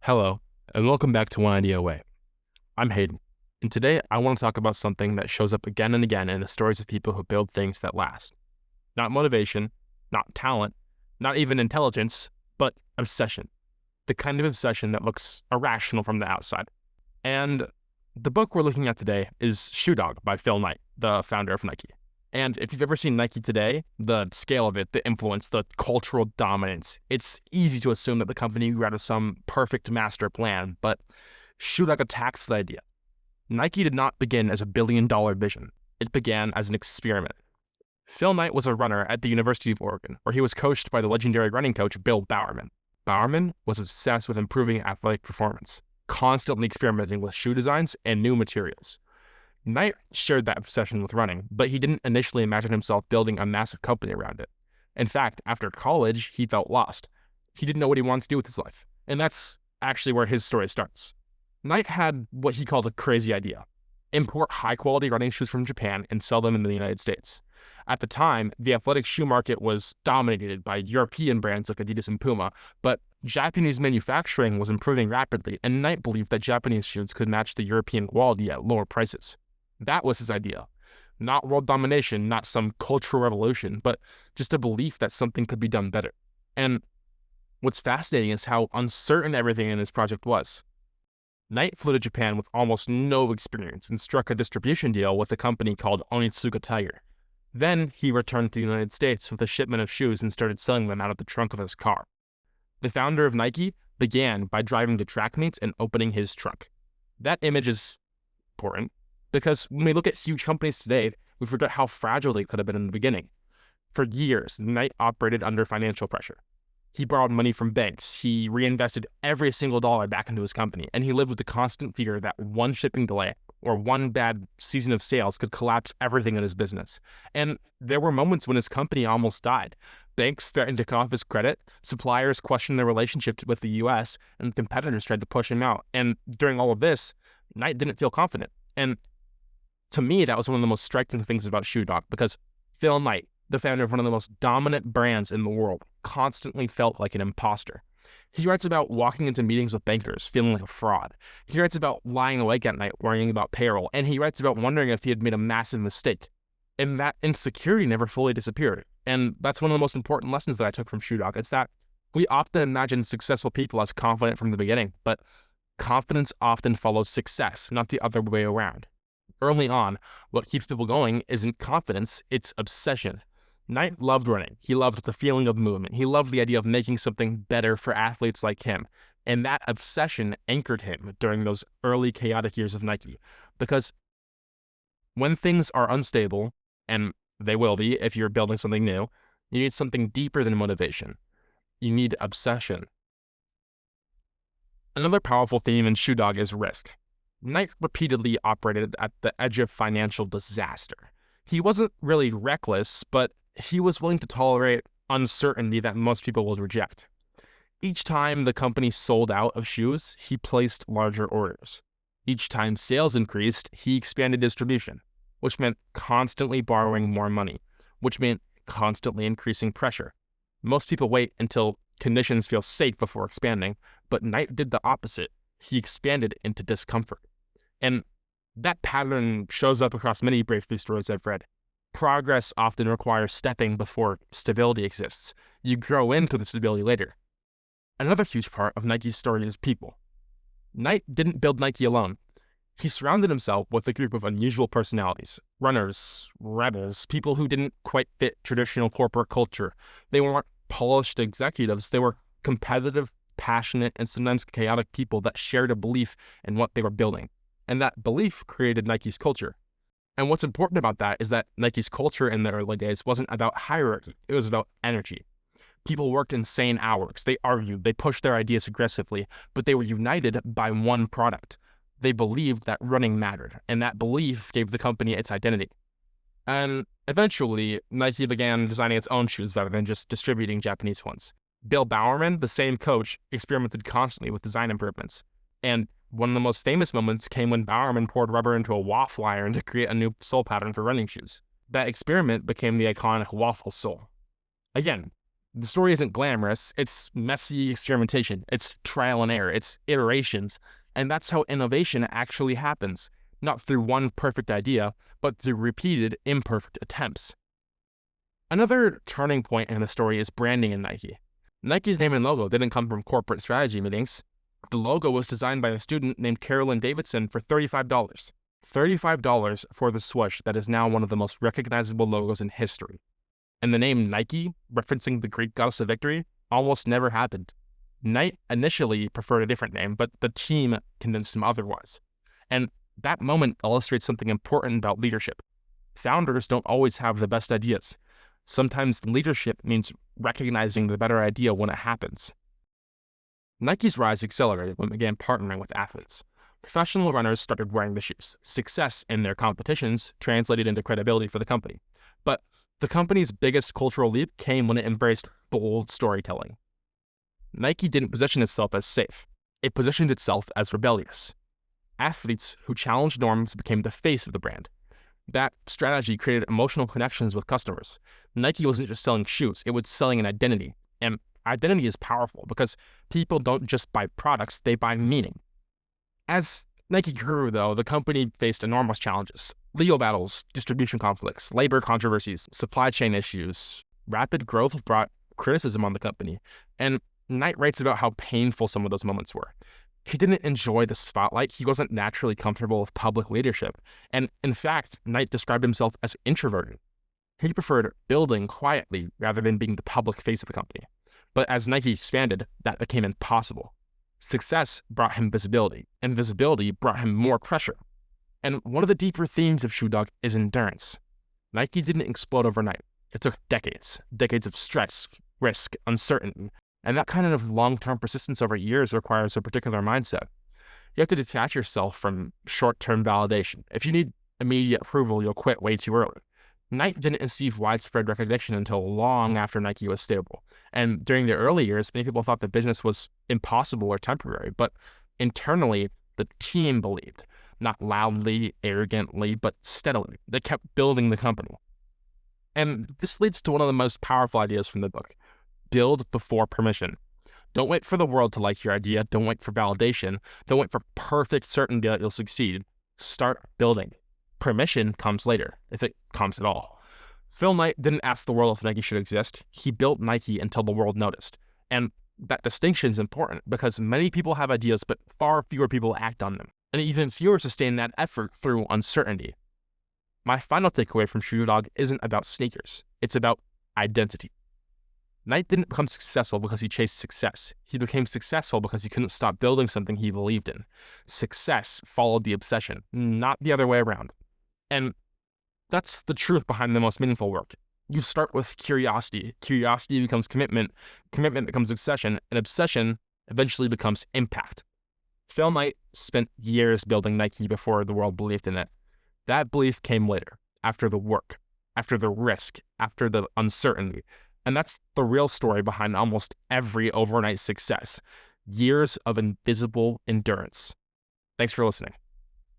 Hello, and welcome back to One Idea Away. I'm Hayden, and today I want to talk about something that shows up again and again in the stories of people who build things that last. Not motivation, not talent, not even intelligence, but obsession. The kind of obsession that looks irrational from the outside. And the book we're looking at today is Shoe Dog by Phil Knight, the founder of Nike. And if you've ever seen Nike today, the scale of it, the influence, the cultural dominance, it's easy to assume that the company grew out of some perfect master plan, but Shoe Dog attacks the idea. Nike did not begin as a billion-dollar vision. It began as an experiment. Phil Knight was a runner at the University of Oregon, where he was coached by the legendary running coach Bill Bowerman. Bowerman was obsessed with improving athletic performance, constantly experimenting with shoe designs and new materials. Knight shared that obsession with running, but he didn't initially imagine himself building a massive company around it. In fact, after college, he felt lost. He didn't know what he wanted to do with his life. And that's actually where his story starts. Knight had what he called a crazy idea: import high-quality running shoes from Japan and sell them in the United States. At the time, the athletic shoe market was dominated by European brands like Adidas and Puma, but Japanese manufacturing was improving rapidly, and Knight believed that Japanese shoes could match the European quality at lower prices. That was his idea. Not world domination, not some cultural revolution, but just a belief that something could be done better. And what's fascinating is how uncertain everything in this project was. Knight flew to Japan with almost no experience and struck a distribution deal with a company called Onitsuka Tiger. Then he returned to the United States with a shipment of shoes and started selling them out of the trunk of his car. The founder of Nike began by driving to track meets and opening his trunk. That image is important, because when we look at huge companies today, we forget how fragile they could have been in the beginning. For years, Knight operated under financial pressure. He borrowed money from banks, he reinvested every single dollar back into his company, and he lived with the constant fear that one shipping delay or one bad season of sales could collapse everything in his business. And there were moments when his company almost died. Banks threatened to cut off his credit, suppliers questioned their relationship with the US, and competitors tried to push him out. And during all of this, Knight didn't feel confident. And to me, that was one of the most striking things about Shoe Dog, because Phil Knight, the founder of one of the most dominant brands in the world, constantly felt like an imposter. He writes about walking into meetings with bankers feeling like a fraud. He writes about lying awake at night worrying about payroll, and he writes about wondering if he had made a massive mistake. And that insecurity never fully disappeared. And that's one of the most important lessons that I took from Shoe Dog. It's that we often imagine successful people as confident from the beginning, but confidence often follows success, not the other way around. Early on, what keeps people going isn't confidence, it's obsession. Knight loved running. He loved the feeling of movement. He loved the idea of making something better for athletes like him. And that obsession anchored him during those early chaotic years of Nike. Because when things are unstable, and they will be if you're building something new, you need something deeper than motivation. You need obsession. Another powerful theme in Shoe Dog is risk. Knight repeatedly operated at the edge of financial disaster. He wasn't really reckless, but he was willing to tolerate uncertainty that most people would reject. Each time the company sold out of shoes, he placed larger orders. Each time sales increased, he expanded distribution, which meant constantly borrowing more money, which meant constantly increasing pressure. Most people wait until conditions feel safe before expanding, but Knight did the opposite. He expanded into discomfort. And that pattern shows up across many breakthrough stories I've read. Progress often requires stepping before stability exists. You grow into the stability later. Another huge part of Nike's story is people. Knight didn't build Nike alone. He surrounded himself with a group of unusual personalities: runners, rebels, people who didn't quite fit traditional corporate culture. They weren't polished executives. They were competitive, passionate, and sometimes chaotic people that shared a belief in what they were building. And that belief created Nike's culture. And what's important about that is that Nike's culture in the early days wasn't about hierarchy. It was about energy. People worked insane hours. They argued. They pushed their ideas aggressively, but they were united by one product. They believed that running mattered, and that belief gave the company its identity. And eventually, Nike began designing its own shoes rather than just distributing Japanese ones. Bill Bowerman, the same coach, experimented constantly with design improvements. And one of the most famous moments came when Bowerman poured rubber into a waffle iron to create a new sole pattern for running shoes. That experiment became the iconic waffle sole. Again, The story isn't glamorous. It's messy experimentation. It's trial and error. It's iterations. And that's how innovation actually happens. Not through one perfect idea, but through repeated imperfect attempts. Another turning point in the story is branding in Nike. Nike's name and logo didn't come from corporate strategy meetings. The logo was designed by a student named Carolyn Davidson for $35. $35 for the swoosh that is now one of the most recognizable logos in history. And the name Nike, referencing the Greek goddess of victory, almost never happened. Knight initially preferred a different name, but the team convinced him otherwise. And that moment illustrates something important about leadership. Founders don't always have the best ideas. Sometimes leadership means recognizing the better idea when it happens. Nike's rise accelerated when it began partnering with athletes. Professional runners started wearing the shoes. Success in their competitions translated into credibility for the company. But the company's biggest cultural leap came when it embraced bold storytelling. Nike didn't position itself as safe. It positioned itself as rebellious. Athletes who challenged norms became the face of the brand. That strategy created emotional connections with customers. Nike wasn't just selling shoes, it was selling an identity. And identity is powerful because people don't just buy products, they buy meaning. As Nike grew, though, the company faced enormous challenges. Legal battles, distribution conflicts, labor controversies, supply chain issues. Rapid growth brought criticism on the company. And Knight writes about how painful some of those moments were. He didn't enjoy the spotlight. He wasn't naturally comfortable with public leadership. And in fact, Knight described himself as introverted. He preferred building quietly rather than being the public face of the company. But as Nike expanded, that became impossible. Success brought him visibility, and visibility brought him more pressure. And one of the deeper themes of Shoe Dog is endurance. Nike didn't explode overnight. It took decades of stress, risk, uncertainty. And that kind of long-term persistence over years requires a particular mindset. You have to detach yourself from short-term validation. If you need immediate approval, you'll quit way too early. Knight didn't receive widespread recognition until long after Nike was stable. And during the early years, many people thought the business was impossible or temporary. But internally, the team believed, not loudly, arrogantly, but steadily. They kept building the company. And this leads to one of the most powerful ideas from the book. Build before permission. Don't wait for the world to like your idea. Don't wait for validation. Don't wait for perfect certainty that you'll succeed. Start building. Permission comes later, if it comes at all. Phil Knight didn't ask the world if Nike should exist. He built Nike until the world noticed. And that distinction is important because many people have ideas, but far fewer people act on them. And even fewer sustain that effort through uncertainty. My final takeaway from Shoe Dog isn't about sneakers. It's about identity. Knight didn't become successful because he chased success. He became successful because he couldn't stop building something he believed in. Success followed the obsession, not the other way around. And that's the truth behind the most meaningful work. You start with curiosity. Curiosity becomes commitment. Commitment becomes obsession. And obsession eventually becomes impact. Phil Knight spent years building Nike before the world believed in it. That belief came later, after the work, after the risk, after the uncertainty. And that's the real story behind almost every overnight success. Years of invisible endurance. Thanks for listening.